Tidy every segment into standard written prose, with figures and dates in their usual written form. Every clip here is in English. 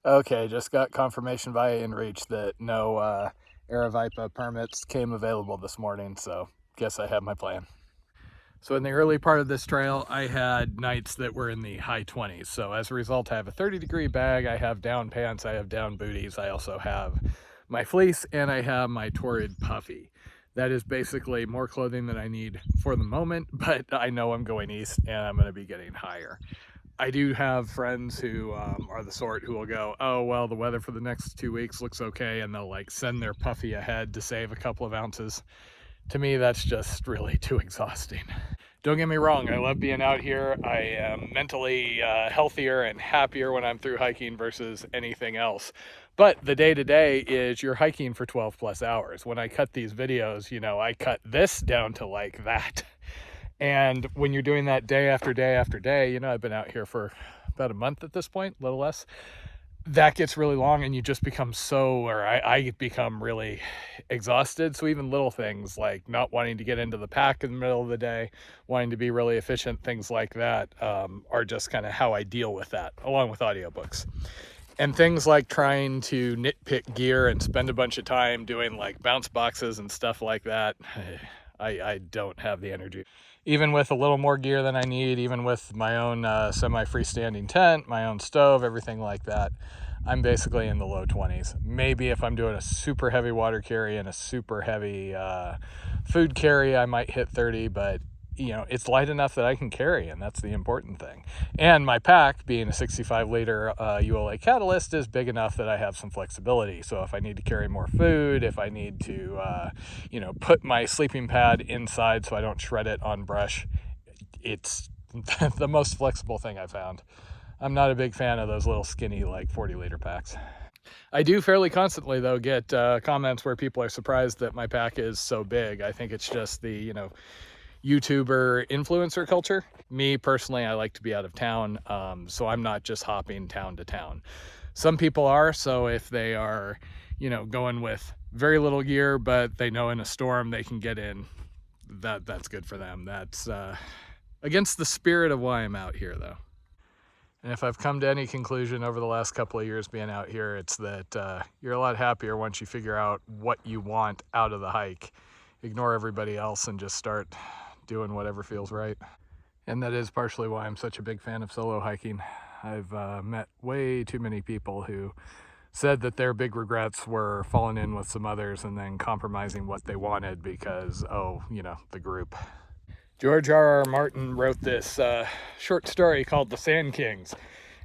Okay, just got confirmation via InReach that no Aravaipa permits came available this morning, so guess I have my plan. So in the early part of this trail, I had nights that were in the high 20s. So as a result, I have a 30-degree bag, I have down pants, I have down booties, I also have my fleece, and I have my Torrid Puffy. That is basically more clothing than I need for the moment, but I know I'm going east and I'm going to be getting higher. I do have friends who are the sort who will go, oh, well, the weather for the next 2 weeks looks okay, and they'll like send their puffy ahead to save a couple of ounces. To me, that's just really too exhausting. Don't get me wrong, I love being out here. I am mentally healthier and happier when I'm through hiking versus anything else. But the day-to-day is you're hiking for 12 plus hours. When I cut these videos, you know, I cut this down to like that. And when you're doing that day after day after day, you know, I've been out here for about a month at this point, a little less. That gets really long and you just become I become really exhausted. So even little things like not wanting to get into the pack in the middle of the day, wanting to be really efficient, things like that are just kind of how I deal with that, along with audiobooks. And things like trying to nitpick gear and spend a bunch of time doing like bounce boxes and stuff like that, I don't have the energy. Even with a little more gear than I need, even with my own semi-freestanding tent, my own stove, everything like that, I'm basically in the low 20s. Maybe if I'm doing a super heavy water carry and a super heavy food carry, I might hit 30, but you know, it's light enough that I can carry, and that's the important thing. And my pack, being a 65-liter ULA Catalyst, is big enough that I have some flexibility. So if I need to carry more food, if I need to, you know, put my sleeping pad inside so I don't shred it on brush, it's the most flexible thing I found. I'm not a big fan of those little skinny, like 40-liter packs. I do fairly constantly, though, get comments where people are surprised that my pack is so big. I think it's just the, you know, YouTuber influencer culture. Me personally, I like to be out of town, so I'm not just hopping town to town. Some people are, so if they are, you know, going with very little gear, but they know in a storm they can get in, that's good for them. That's against the spirit of why I'm out here, though. And if I've come to any conclusion over the last couple of years being out here, it's that you're a lot happier once you figure out what you want out of the hike. Ignore everybody else and just start doing whatever feels right. And that is partially why I'm such a big fan of solo hiking. I've met way too many people who said that their big regrets were falling in with some others and then compromising what they wanted because, oh, you know, the group. George R.R. Martin wrote this short story called The Sand Kings.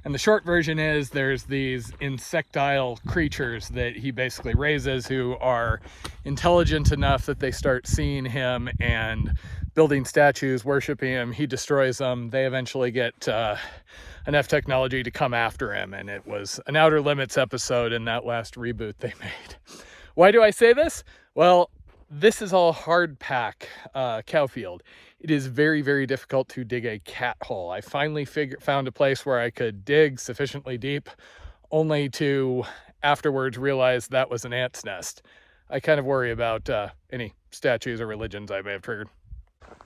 And the short version is there's these insectile creatures that he basically raises who are intelligent enough that they start seeing him and building statues, worshiping him. He destroys them. They eventually get enough technology to come after him. And it was an Outer Limits episode in that last reboot they made. Why do I say this? Well, this is all hard pack cowfield. It is very, very difficult to dig a cat hole. I finally found a place where I could dig sufficiently deep, only to afterwards realize that was an ant's nest. I kind of worry about any statues or religions I may have triggered.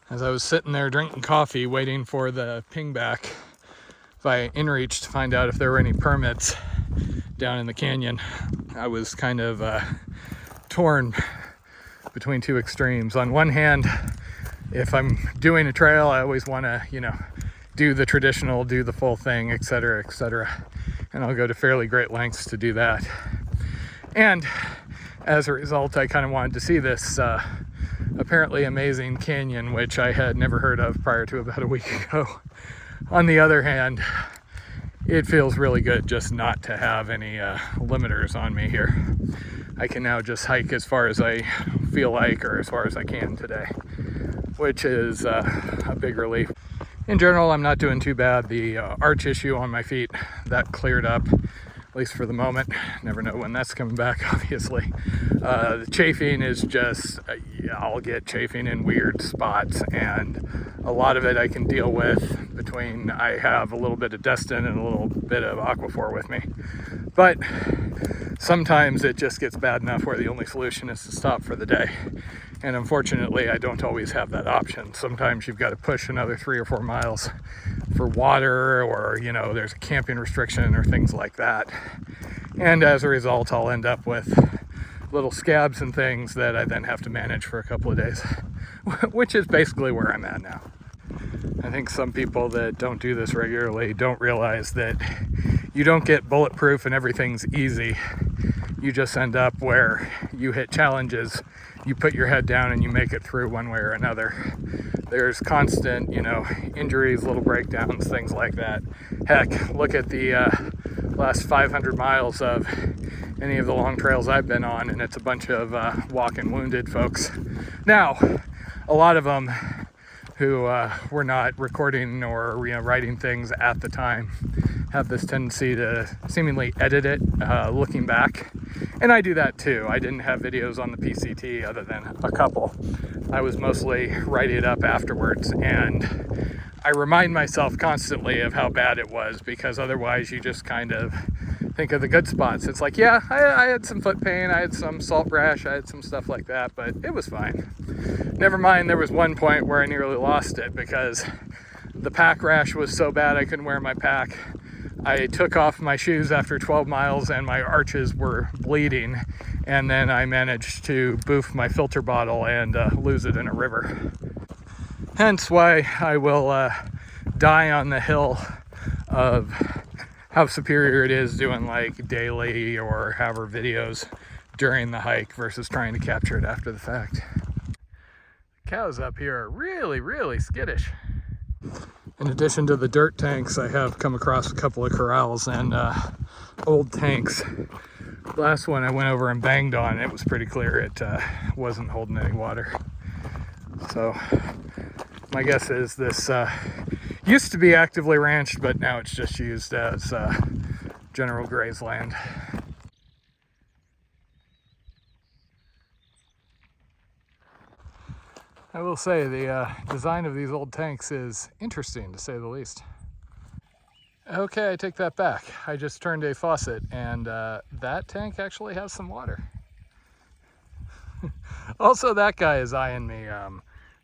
As I was sitting there drinking coffee, waiting for the ping back via InReach to find out if there were any permits down in the canyon, I was kind of torn between two extremes. On one hand, if I'm doing a trail, I always want to, you know, do the traditional, do the full thing, etc., etc. And I'll go to fairly great lengths to do that. And as a result, I kind of wanted to see this apparently amazing canyon, which I had never heard of prior to about a week ago. On the other hand, it feels really good just not to have any limiters on me here. I can now just hike as far as I feel like, or as far as I can today, which is a big relief. In general, I'm not doing too bad. The arch issue on my feet, that cleared up, at least for the moment. Never know when that's coming back, obviously. The chafing is just, I'll get chafing in weird spots, and a lot of it I can deal with between I have a little bit of Destin and a little bit of Aquaphor with me. But sometimes it just gets bad enough where the only solution is to stop for the day. And unfortunately, I don't always have that option. Sometimes you've got to push another 3 or 4 miles for water, or, you know, there's a camping restriction or things like that. And as a result, I'll end up with little scabs and things that I then have to manage for a couple of days, which is basically where I'm at now. I think some people that don't do this regularly don't realize that you don't get bulletproof and everything's easy. You just end up where you hit challenges, you put your head down and you make it through one way or another. There's constant, injuries, little breakdowns, things like that. Heck, look at the last 500 miles of any of the long trails I've been on, and it's a bunch of walking wounded folks. Now, a lot of them who were not recording or writing things at the time have this tendency to seemingly edit it looking back. And I do that too. I didn't have videos on the PCT other than a couple. I was mostly writing it up afterwards, and I remind myself constantly of how bad it was, because otherwise you just kind of think of the good spots. It's like, yeah, I had some foot pain, I had some salt rash, I had some stuff like that, but it was fine. Never mind, there was one point where I nearly lost it because the pack rash was so bad I couldn't wear my pack. I took off my shoes after 12 miles and my arches were bleeding, and then I managed to boof my filter bottle and lose it in a river. Hence why I will die on the hill of how superior it is doing like daily or however videos during the hike versus trying to capture it after the fact. The cows up here are really, really skittish. In addition to the dirt tanks, I have come across a couple of corrals and old tanks. Last one I went over and banged on, it was pretty clear it wasn't holding any water. So my guess is this used to be actively ranched, but now it's just used as general graze land. I will say the design of these old tanks is interesting, to say the least. Okay, I take that back. I just turned a faucet and that tank actually has some water. Also, that guy is eyeing me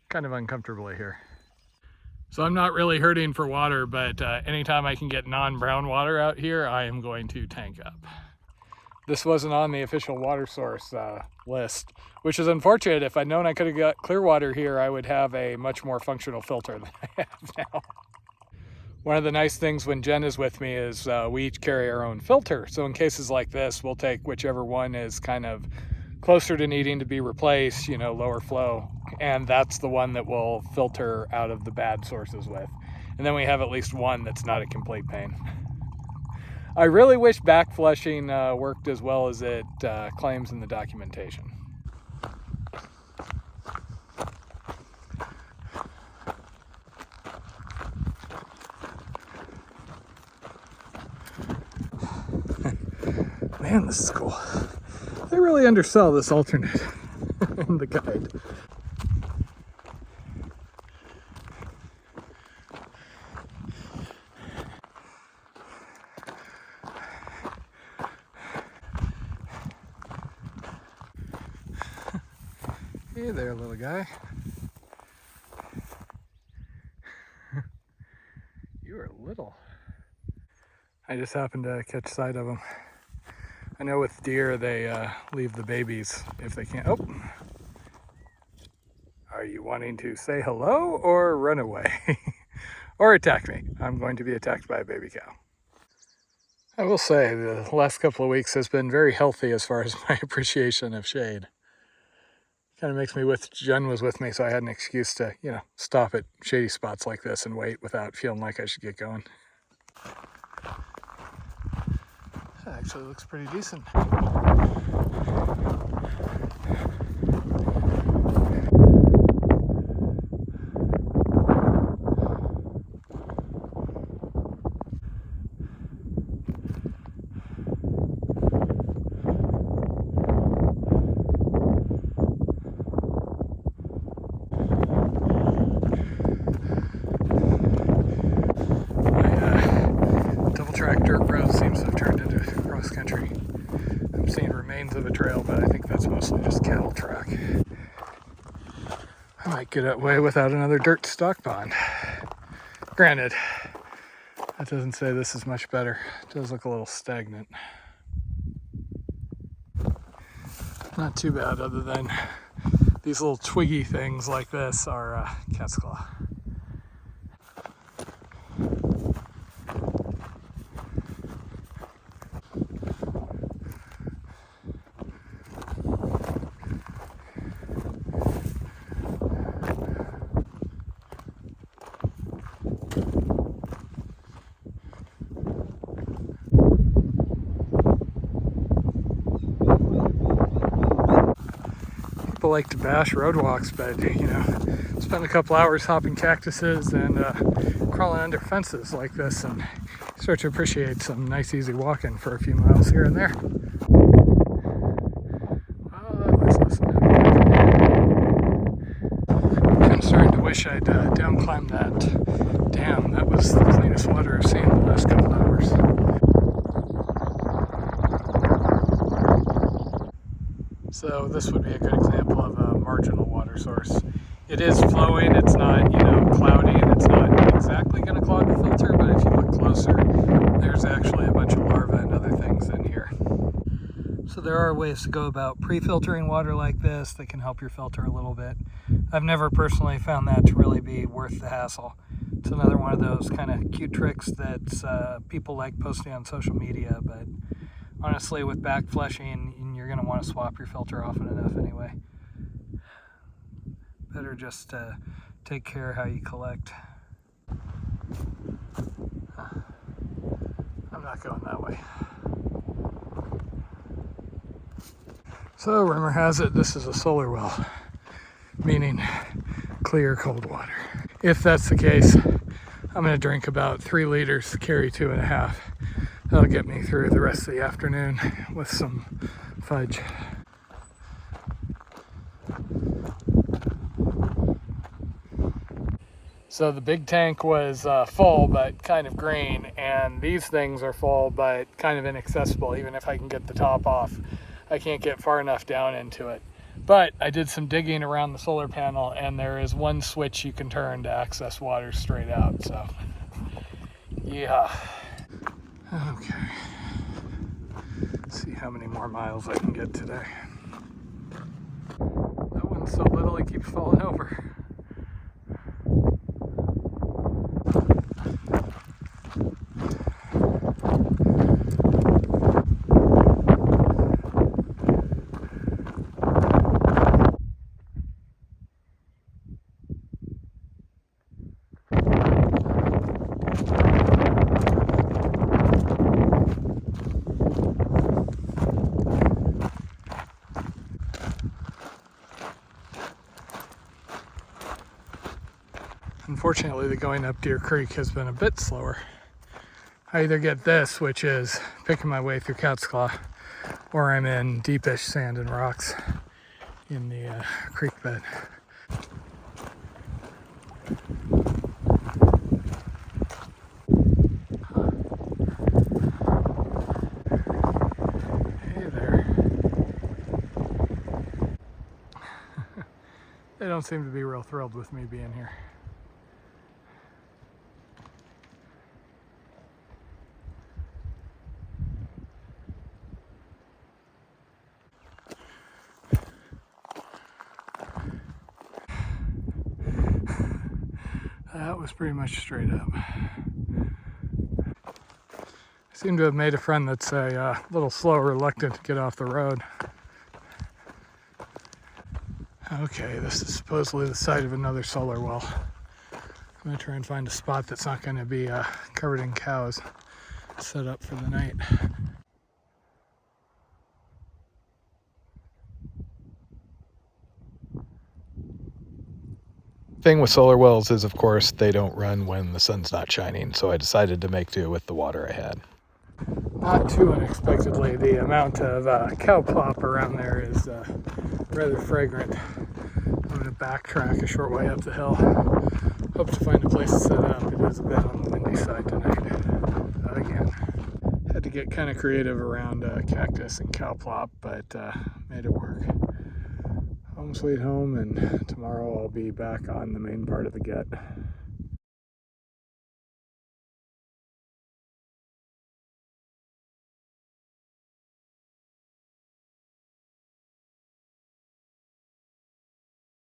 kind of uncomfortably here. So I'm not really hurting for water, but anytime I can get non-brown water out here, I am going to tank up. This wasn't on the official water source list, which is unfortunate. If I'd known I could have got clear water here, I would have a much more functional filter than I have now. One of the nice things when Jen is with me is we each carry our own filter. So in cases like this, we'll take whichever one is kind of closer to needing to be replaced, lower flow. And that's the one that we'll filter out of the bad sources with. And then we have at least one that's not a complete pain. I really wish back flushing worked as well as it claims in the documentation. Man, this is cool. They really undersell this alternate in the guide. Hey there, little guy. You are little. I just happened to catch sight of them. I know with deer, they leave the babies if they can't. Oh! Are you wanting to say hello or run away? Or attack me? I'm going to be attacked by a baby cow. I will say the last couple of weeks has been very healthy as far as my appreciation of shade. Kind of makes me wish Jen was with me so I had an excuse to, stop at shady spots like this and wait without feeling like I should get going. That actually looks pretty decent. Country. I'm seeing remains of a trail, but I think that's mostly just cattle track. I might get away without another dirt stock pond. Granted, that doesn't say this is much better. It does look a little stagnant. Not too bad, other than these little twiggy things like this are cat's claw. People like to bash road walks, but you know, spend a couple hours hopping cactuses and crawling under fences like this, and start to appreciate some nice easy walking for a few miles here and there. I'm starting to wish I'd down climbed that dam. That was the cleanest water I've seen in the last couple hours. So this would be a good example of a marginal water source. It is flowing, it's not, you know, cloudy, and it's not exactly going to clog the filter, but if you look closer, there's actually a bunch of larvae and other things in here. So there are ways to go about pre-filtering water like this that can help your filter a little bit. I've never personally found that to really be worth the hassle. It's another one of those kind of cute tricks that people like posting on social media, but honestly, with back flushing, you're going to want to swap your filter often enough anyway. Better just take care how you collect. I'm not going that way. So rumor has it this is a solar well, meaning clear cold water. If that's the case, I'm going to drink about 3 liters, carry 2.5. That'll get me through the rest of the afternoon with some fudge. So the big tank was full but kind of green, and these things are full but kind of inaccessible. Even if I can get the top off, I can't get far enough down into it. But I did some digging around the solar panel, and there is one switch you can turn to access water straight out. So yeah. Okay, let's see how many more miles I can get today. That one's so little it keeps falling over. Unfortunately, the going up Deer Creek has been a bit slower. I either get this, which is picking my way through cat's claw, or I'm in deepish sand and rocks in the creek bed. Hey there. They don't seem to be real thrilled with me being here. That was pretty much straight up. I seem to have made a friend that's a little slow, reluctant to get off the road. Okay, this is supposedly the site of another solar well. I'm going to try and find a spot that's not going to be covered in cows, set up for the night. Thing with solar wells is, of course, they don't run when the sun's not shining, so I decided to make do with the water I had. Not too unexpectedly, the amount of cow plop around there is rather fragrant. I'm going to backtrack a short way up the hill. Hope to find a place to set up. It is a bit on the windy side tonight. Again, had to get kind of creative around cactus and cow plop, but made it work. Home sweet home, and tomorrow I'll be back on the main part of the gut.